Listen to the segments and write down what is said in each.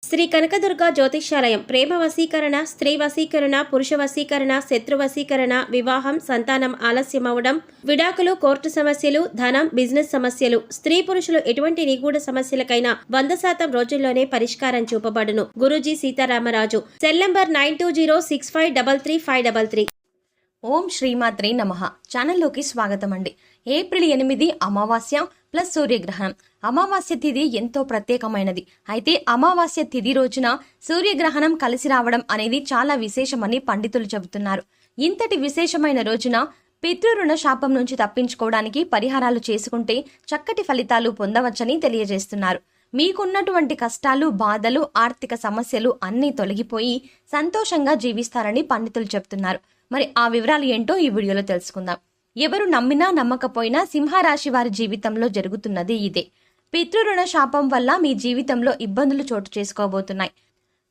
శ్రీ కనకదుర్గ జ్యోతిష్యాలయం ప్రేమ వశీకరణ, స్త్రీ వశీకరణ, పురుష వశీకరణ, శత్రు వశీకరణ, వివాహం, సంతానం ఆలస్యమవడం, విడాకులు, కోర్టు సమస్యలు, ధనం, బిజినెస్ సమస్యలు, స్త్రీ పురుషులు ఎటువంటి నిగూఢ సమస్యలకైనా 100% రోజుల్లోనే పరిష్కారం చూపబడును. గురూజీ సీతారామరాజు. Cell number 9206533533. ఓం శ్రీమాత్రే నమః. ఛానల్లోకి స్వాగతం అండి. ఏప్రిల్ 8 అమావాస్య ప్లస్ సూర్యగ్రహణం. అమావాస్య తిథి ఎంతో ప్రత్యేకమైనది. అయితే అమావాస్య తిథి రోజున సూర్యగ్రహణం కలిసి రావడం అనేది చాలా విశేషమని పండితులు చెబుతున్నారు. ఇంతటి విశేషమైన రోజున పితృరుణ శాపం నుంచి తప్పించుకోవడానికి పరిహారాలు చేసుకుంటే చక్కటి ఫలితాలు పొందవచ్చని తెలియజేస్తున్నారు. మీకున్నటువంటి కష్టాలు, బాధలు, ఆర్థిక సమస్యలు అన్నీ తొలగిపోయి సంతోషంగా జీవిస్తారని పండితులు చెబుతున్నారు. మరి ఆ వివరాలు ఏంటో ఈ వీడియోలో తెలుసుకుందాం. ఎవరు నమ్మినా నమ్మకపోయినా సింహరాశి వారి జీవితంలో జరుగుతున్నది ఇదే. పితృరుణ శాపం వల్ల మీ జీవితంలో ఇబ్బందులు చోటు చేసుకోబోతున్నాయి.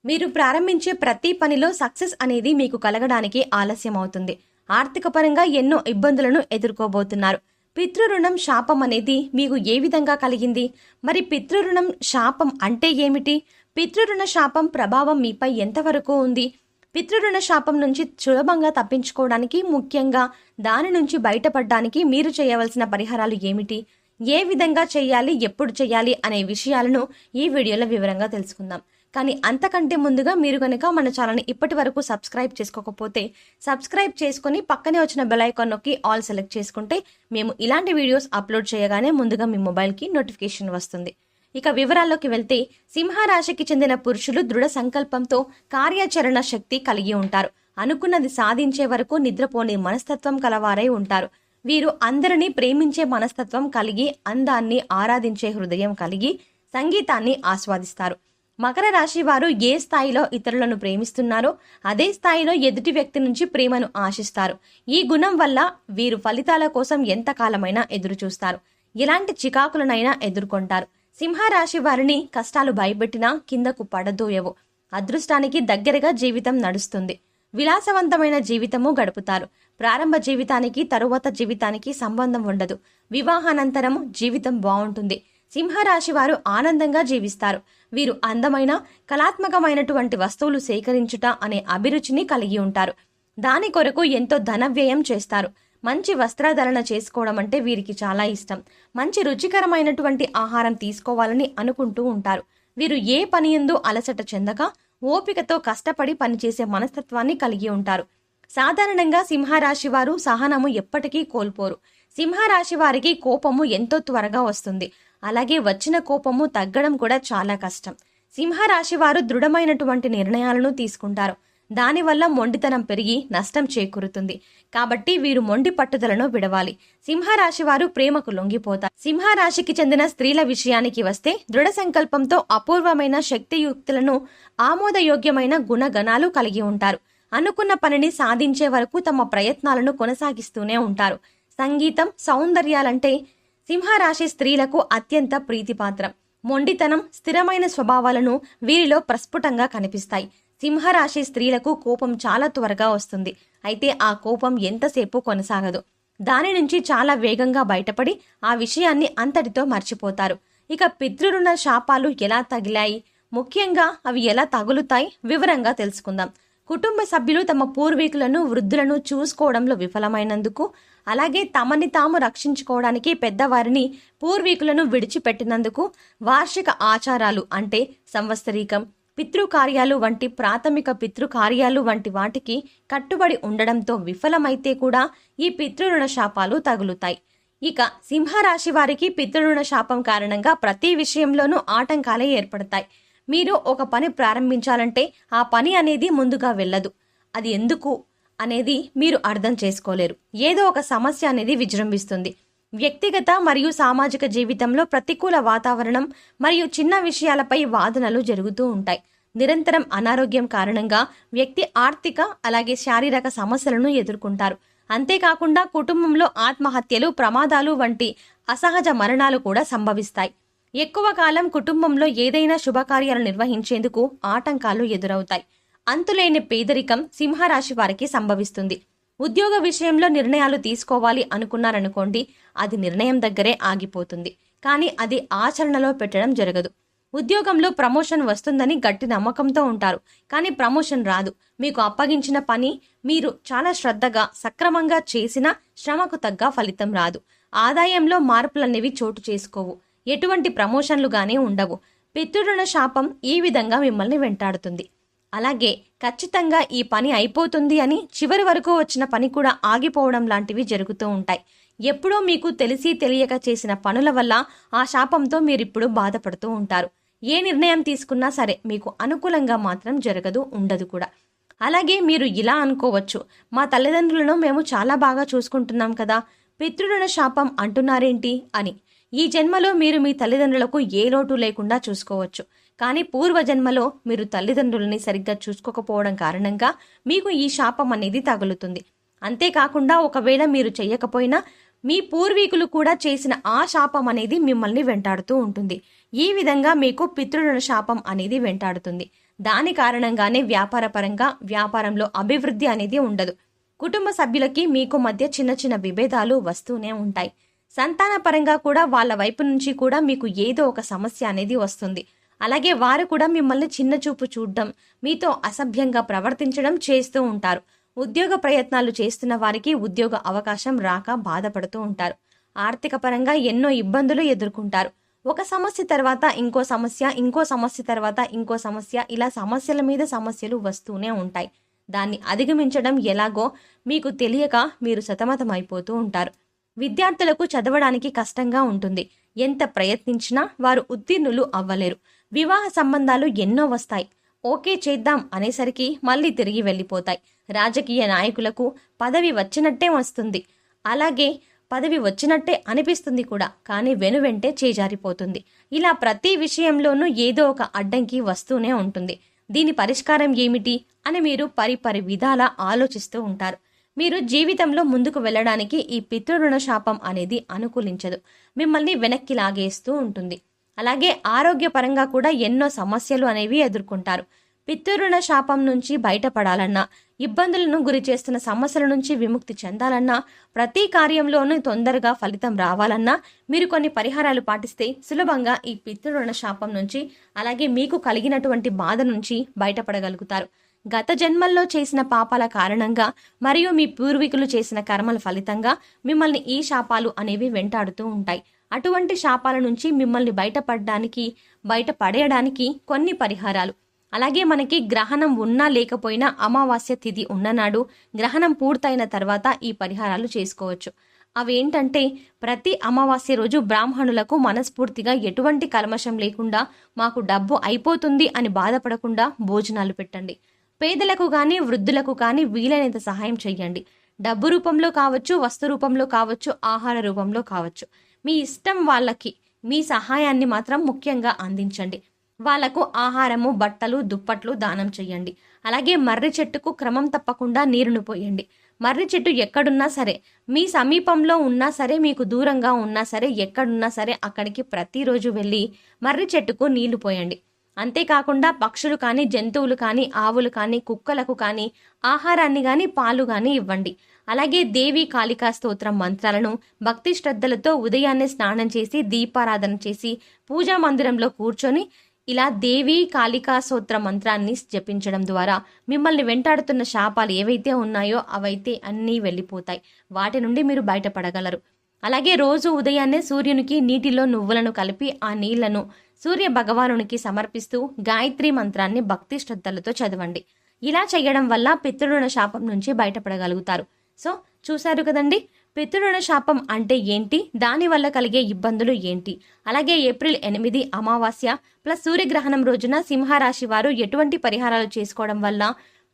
మీరు ప్రారంభించే ప్రతి పనిలో సక్సెస్ అనేది మీకు కలగడానికి ఆలస్యం అవుతుంది. ఆర్థిక పరంగా ఎన్నో ఇబ్బందులను ఎదుర్కోబోతున్నారు. పితృరుణం శాపం అనేది మీకు ఏ విధంగా కలిగింది? మరి పితృరుణం శాపం అంటే ఏమిటి? పితృరుణ శాపం ప్రభావం మీపై ఎంతవరకు ఉంది? పితృరుణ శాపం నుంచి సులభంగా తప్పించుకోవడానికి, ముఖ్యంగా దాని నుంచి బయటపడడానికి మీరు చేయవలసిన పరిహారాలు ఏమిటి? ఏ విధంగా చేయాలి, ఎప్పుడు చేయాలి అనే విషయాలను ఈ వీడియోలో వివరంగా తెలుసుకుందాం. కానీ అంతకంటే ముందుగా మీరు కనుక మన ఛానల్ని ఇప్పటి వరకు సబ్స్క్రైబ్ చేసుకోకపోతే సబ్స్క్రైబ్ చేసుకుని పక్కనే వచ్చిన బెల్ ఐకాన్ నొక్కి ఆల్ సెలెక్ట్ చేసుకుంటే మేము ఇలాంటి వీడియోస్ అప్లోడ్ చేయగానే ముందుగా మీ మొబైల్కి నోటిఫికేషన్ వస్తుంది. ఇక వివరాల్లోకి వెళ్తే, సింహరాశికి చెందిన పురుషులు దృఢ సంకల్పంతో కార్యాచరణ శక్తి కలిగి ఉంటారు. అనుకున్నది సాధించే వరకు నిద్రపోని మనస్తత్వం కలవారై ఉంటారు. వీరు అందరినీ ప్రేమించే మనస్తత్వం కలిగి, అందాన్ని ఆరాధించే హృదయం కలిగి, సంగీతాన్ని ఆస్వాదిస్తారు. మకర రాశి వారు ఏ స్థాయిలో ఇతరులను ప్రేమిస్తున్నారో అదే స్థాయిలో ఎదుటి వ్యక్తి నుంచి ప్రేమను ఆశిస్తారు. ఈ గుణం వల్ల వీరు ఫలితాల కోసం ఎంతకాలమైనా ఎదురు చూస్తారు. ఎలాంటి చికాకులనైనా ఎదుర్కొంటారు. సింహరాశి వారిని కష్టాలు భయపెట్టినా కిందకు పడదోయవు. అదృష్టానికి దగ్గరగా జీవితం నడుస్తుంది. విలాసవంతమైన జీవితము గడుపుతారు. ప్రారంభ జీవితానికి తరువాత జీవితానికి సంబంధం ఉండదు. వివాహానంతరం జీవితం బాగుంటుంది. సింహరాశి వారు ఆనందంగా జీవిస్తారు. వీరు అందమైన, కళాత్మకమైనటువంటి వస్తువులు సేకరించుట అనే అభిరుచిని కలిగి ఉంటారు. దాని కొరకు ఎంతో ధన వ్యయం చేస్తారు. మంచి వస్త్రధారణ చేసుకోవడం అంటే వీరికి చాలా ఇష్టం. మంచి రుచికరమైనటువంటి ఆహారం తీసుకోవాలని అనుకుంటూ ఉంటారు. వీరు ఏ పని యందు అలసట చెందక ఓపికతో కష్టపడి పనిచేసే మనస్తత్వాన్ని కలిగి ఉంటారు. సాధారణంగా సింహరాశి వారు సహనము ఎప్పటికీ కోల్పోరు. సింహరాశి వారికి కోపము ఎంతో త్వరగా వస్తుంది. అలాగే వచ్చిన కోపము తగ్గడం కూడా చాలా కష్టం. సింహరాశి వారు దృఢమైనటువంటి నిర్ణయాలను తీసుకుంటారు. దానివల్ల మొండితనం పెరిగి నష్టం చేకూరుతుంది. కాబట్టి వీరు మొండి పట్టుదలను విడవాలి. సింహరాశి వారు ప్రేమకు లొంగిపోతారు. సింహరాశికి చెందిన స్త్రీల విషయానికి వస్తే, దృఢ సంకల్పంతో అపూర్వమైన శక్తియుక్తులను, ఆమోదయోగ్యమైన గుణగణాలు కలిగి ఉంటారు. అనుకున్న పనిని సాధించే వరకు తమ ప్రయత్నాలను కొనసాగిస్తూనే ఉంటారు. సంగీతం, సౌందర్యాలంటే సింహరాశి స్త్రీలకు అత్యంత ప్రీతిపాత్రం. మొండితనం, స్థిరమైన స్వభావాలను వీరిలో ప్రస్ఫుటంగా కనిపిస్తాయి. సింహరాశి స్త్రీలకు కోపం చాలా త్వరగా వస్తుంది. అయితే ఆ కోపం ఎంతసేపు కొనసాగదు. దాని నుంచి చాలా వేగంగా బయటపడి ఆ విషయాన్ని అంతటితో మర్చిపోతారు. ఇక పితృరుణ శాపాలు ఎలా తగిలాయి, ముఖ్యంగా అవి ఎలా తగులుతాయి వివరంగా తెలుసుకుందాం. కుటుంబ సభ్యులు తమ పూర్వీకులను, వృద్ధులను చూసుకోవడంలో విఫలమైనందుకు, అలాగే తమని తాము రక్షించుకోవడానికి పెద్దవారిని, పూర్వీకులను విడిచిపెట్టినందుకు, వార్షిక ఆచారాలు అంటే సంవత్సరీకం, పితృకార్యాలు వంటి ప్రాథమిక పితృకార్యాలు వంటి వాటికి కట్టుబడి ఉండడంతో విఫలమైతే కూడా ఈ పితృరుణ శాపాలు తగులుతాయి. ఇక సింహరాశి వారికి పితృరుణ శాపం కారణంగా ప్రతి విషయంలోనూ ఆటంకాలే ఏర్పడతాయి. మీరు ఒక పని ప్రారంభించాలంటే ఆ పని అనేది ముందుగా వెళ్ళదు. అది ఎందుకు అనేది మీరు అర్థం చేసుకోలేరు. ఏదో ఒక సమస్య అనేది విజృంభిస్తుంది. వ్యక్తిగత మరియు సామాజిక జీవితంలో ప్రతికూల వాతావరణం మరియు చిన్న విషయాలపై వాదనలు జరుగుతూ ఉంటాయి. నిరంతరం అనారోగ్యం కారణంగా వ్యక్తి ఆర్థిక అలాగే శారీరక సమస్యలను ఎదుర్కొంటారు. అంతేకాకుండా కుటుంబంలో ఆత్మహత్యలు, ప్రమాదాలు వంటి అసహజ మరణాలు కూడా సంభవిస్తాయి. ఎక్కువ కాలం కుటుంబంలో ఏదైనా శుభకార్యాలు నిర్వహించేందుకు ఆటంకాలు ఎదురవుతాయి. అంతులేని పేదరికం సింహరాశి వారికి సంభవిస్తుంది. ఉద్యోగ విషయంలో నిర్ణయాలు తీసుకోవాలి అనుకున్నారనుకోండి, అది నిర్ణయం దగ్గరే ఆగిపోతుంది. కానీ అది ఆచరణలో పెట్టడం జరగదు. ఉద్యోగంలో ప్రమోషన్ వస్తుందని గట్టి నమ్మకంతో ఉంటారు, కానీ ప్రమోషన్ రాదు. మీకు అప్పగించిన పని మీరు చాలా శ్రద్ధగా సక్రమంగా చేసినా శ్రమకు తగ్గ ఫలితం రాదు. ఆదాయంలో మార్పులనేవి చోటు చేసుకోవు. ఎటువంటి ప్రమోషన్లు గానీ ఉండవు. పితృరుణ శాపం ఈ విధంగా మిమ్మల్ని వెంటాడుతుంది. అలాగే ఖచ్చితంగా ఈ పని అయిపోతుంది అని చివరి వరకు వచ్చిన పని కూడా ఆగిపోవడం లాంటివి జరుగుతూ ఉంటాయి. ఎప్పుడో మీకు తెలిసి తెలియక చేసిన పనుల వల్ల ఆ శాపంతో మీరిప్పుడు బాధపడుతూ ఉంటారు. ఏ నిర్ణయం తీసుకున్నా సరే మీకు అనుకూలంగా మాత్రం జరగదు, ఉండదు కూడా. అలాగే మీరు ఇలా అనుకోవచ్చు, మా తల్లిదండ్రులను మేము చాలా బాగా చూసుకుంటున్నాం కదా, పితృరుణ శాపం అంటున్నారేంటి అని. ఈ జన్మలో మీరు మీ తల్లిదండ్రులకు ఏ లోటు లేకుండా చూసుకోవచ్చు, కానీ పూర్వజన్మలో మీరు తల్లిదండ్రులని సరిగ్గా చూసుకోకపోవడం కారణంగా మీకు ఈ శాపం అనేది తగులుతుంది. అంతేకాకుండా ఒకవేళ మీరు చెయ్యకపోయినా మీ పూర్వీకులు కూడా చేసిన ఆ శాపం అనేది మిమ్మల్ని వెంటాడుతూ ఉంటుంది. ఈ విధంగా మీకు పితృరుణ శాపం అనేది వెంటాడుతుంది. దాని కారణంగానే వ్యాపారపరంగా వ్యాపారంలో అభివృద్ధి అనేది ఉండదు. కుటుంబ సభ్యులకి మీకు మధ్య చిన్న చిన్న విభేదాలు వస్తూనే ఉంటాయి. సంతానపరంగా కూడా వాళ్ళ వైపు నుంచి కూడా మీకు ఏదో ఒక సమస్య అనేది వస్తుంది. అలాగే వారు కూడా మిమ్మల్ని చిన్న చూపు చూడడం, మీతో అసభ్యంగా ప్రవర్తించడం చేస్తూ ఉంటారు. ఉద్యోగ ప్రయత్నాలు చేస్తున్న వారికి ఉద్యోగ అవకాశం రాక బాధపడుతూ ఉంటారు. ఆర్థిక పరంగా ఎన్నో ఇబ్బందులు ఎదుర్కొంటారు. ఒక సమస్య తర్వాత ఇంకో సమస్య, ఇంకో సమస్య తర్వాత ఇంకో సమస్య, ఇలా సమస్యల మీద సమస్యలు వస్తూనే ఉంటాయి. దాన్ని అధిగమించడం ఎలాగో మీకు తెలియక మీరు సతమతమైపోతూ ఉంటారు. విద్యార్థులకు చదవడానికి కష్టంగా ఉంటుంది. ఎంత ప్రయత్నించినా వారు ఉత్తీర్ణులు అవ్వలేరు. వివాహ సంబంధాలు ఎన్నో వస్తాయి. ఓకే చేద్దాం అనేసరికి మళ్ళీ తిరిగి వెళ్ళిపోతాయి. రాజకీయ నాయకులకు పదవి వచ్చినట్టే వస్తుంది, అలాగే పదవి వచ్చినట్టే అనిపిస్తుంది కూడా, కానీ వెనువెంటే చేజారిపోతుంది. ఇలా ప్రతి విషయంలోనూ ఏదో ఒక అడ్డంకి వస్తూనే ఉంటుంది. దీని పరిష్కారం ఏమిటి అని మీరు పరిపరి విధాల ఆలోచిస్తూ ఉంటారు. మీరు జీవితంలో ముందుకు వెళ్ళడానికి ఈ పితృరుణ శాపం అనేది అనుకూలించదు, మిమ్మల్ని వెనక్కి లాగేస్తూ ఉంటుంది. అలాగే ఆరోగ్యపరంగా కూడా ఎన్నో సమస్యలు అనేవి ఎదుర్కొంటారు. పితృరుణ శాపం నుంచి బయటపడాలన్నా, ఇబ్బందులను గురి చేస్తున్న సమస్యల నుంచి విముక్తి చెందాలన్నా, ప్రతి కార్యంలోనూ తొందరగా ఫలితం రావాలన్నా మీరు కొన్ని పరిహారాలు పాటిస్తే సులభంగా ఈ పితృరుణ శాపం నుంచి, అలాగే మీకు కలిగినటువంటి బాధ నుంచి బయటపడగలుగుతారు. గత జన్మల్లో చేసిన పాపాల కారణంగా మరియు మీ పూర్వీకులు చేసిన కర్మల ఫలితంగా మిమ్మల్ని ఈ శాపాలు అనేవి వెంటాడుతూ ఉంటాయి. అటువంటి శాపాల నుంచి మిమ్మల్ని బయటపడేయడానికి కొన్ని పరిహారాలు. అలాగే మనకి గ్రహణం ఉన్నా లేకపోయినా అమావాస్య తిథి ఉన్ననాడు, గ్రహణం పూర్తయిన తర్వాత ఈ పరిహారాలు చేసుకోవచ్చు. అవేంటంటే, ప్రతి అమావాస్య రోజు బ్రాహ్మణులకు మనస్ఫూర్తిగా ఎటువంటి కల్మషం లేకుండా మాకు డబ్బు అయిపోతుంది అని బాధపడకుండా భోజనాలు పెట్టండి. పేదలకు కానీ వృద్ధులకు కానీ వీలైనంత సహాయం చెయ్యండి. డబ్బు రూపంలో కావచ్చు, వస్తు రూపంలో కావచ్చు, ఆహార రూపంలో కావచ్చు. మీ ఇష్టం. వాళ్ళకి మీ సహాయాన్ని మాత్రం ముఖ్యంగా అందించండి. వాళ్లకు ఆహారము, బట్టలు, దుప్పట్లు దానం చెయ్యండి. అలాగే మర్రి చెట్టుకు క్రమం తప్పకుండా నీరును పోయండి. మర్రి చెట్టు ఎక్కడున్నా సరే, మీ సమీపంలో ఉన్నా సరే, మీకు దూరంగా ఉన్నా సరే, ఎక్కడున్నా సరే అక్కడికి ప్రతిరోజు వెళ్ళి మర్రి చెట్టుకు నీళ్లు పోయండి. అంతేకాకుండా పక్షులు కానీ, జంతువులు కానీ, ఆవులు కానీ, కుక్కలకు కానీ ఆహారాన్ని కానీ, పాలు కానీ ఇవ్వండి. అలాగే దేవి కాళికా స్తోత్రం మంత్రాలను భక్తి శ్రద్ధలతో ఉదయాన్నే స్నానం చేసి దీపారాధన చేసి పూజా మందిరంలో కూర్చొని ఇలా దేవి కాళికా స్తోత్ర మంత్రాన్ని జపించడం ద్వారా మిమ్మల్ని వెంటాడుతున్న శాపాలు ఏవైతే ఉన్నాయో అవైతే అన్నీ వెళ్ళిపోతాయి. వాటి నుండి మీరు బయటపడగలరు. అలాగే రోజు ఉదయాన్నే సూర్యునికి నీటిలో నువ్వులను కలిపి ఆ నీళ్లను సూర్య భగవానునికి సమర్పిస్తూ గాయత్రి మంత్రాన్ని భక్తి శ్రద్ధలతో చదవండి. ఇలా చేయడం వల్ల పితృరుణ శాపం నుంచి బయటపడగలుగుతారు. సో చూశారు కదండి, పితృరుణ శాపం అంటే ఏంటి, దానివల్ల కలిగే ఇబ్బందులు ఏంటి. అలాగే ఏప్రిల్ 8 అమావాస్య ప్లస్ సూర్యగ్రహణం రోజున సింహరాశి వారు ఎటువంటి పరిహారాలు చేసుకోవడం వల్ల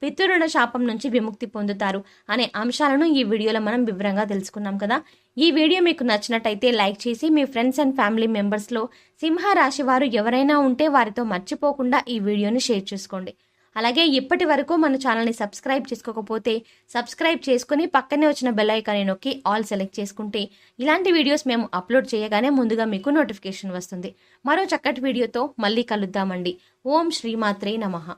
పితృరుణ శాపం నుంచి విముక్తి పొందుతారు అనే అంశాలను ఈ వీడియోలో మనం వివరంగా తెలుసుకున్నాం కదా. ఈ వీడియో మీకు నచ్చినట్టయితే లైక్ చేసి మీ ఫ్రెండ్స్ అండ్ ఫ్యామిలీ మెంబర్స్లో సింహరాశి వారు ఎవరైనా ఉంటే వారితో మర్చిపోకుండా ఈ వీడియోని షేర్ చేసుకోండి. అలాగే ఇప్పటి వరకు మన ఛానల్ని సబ్స్క్రైబ్ చేసుకోకపోతే సబ్స్క్రైబ్ చేసుకుని పక్కనే వచ్చిన బెల్ ఐకాన్ని నొక్కి ఆల్ సెలెక్ట్ చేసుకుంటే ఇలాంటి వీడియోస్ మేము అప్లోడ్ చేయగానే ముందుగా మీకు నోటిఫికేషన్ వస్తుంది. మరో చక్కటి వీడియోతో మళ్ళీ కలుద్దామండి. ఓం శ్రీమాత్రే నమః.